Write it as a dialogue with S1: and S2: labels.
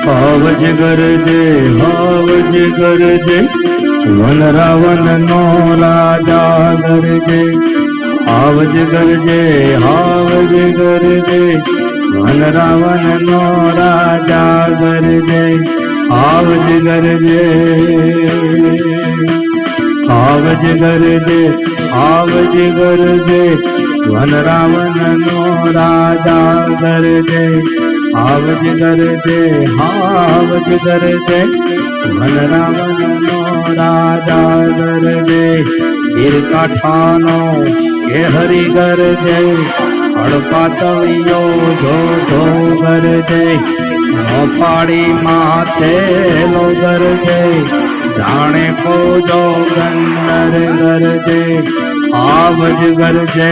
S1: આવજ ગરજે આવજ ગરજે one Ravan નો રાજા ગરજે આવજ ગરજે આવજ ગરજે one Ravan નો રાજા ગરજે આવજ ગરજે આવજ ગરજે આવજ ગરજે one Ravan નો રાજા ગરજે આવજ ગરજે આવજ ગરજે one Ravan નો રાજા ગરજે ગીરકાંઠાનો કે હરિ ગરજે હડપાતળિયો જો ગરજે મોપાડી માથે લો ગરજે જાણે કોજો ગંદર ગરજે આવજ ગરજે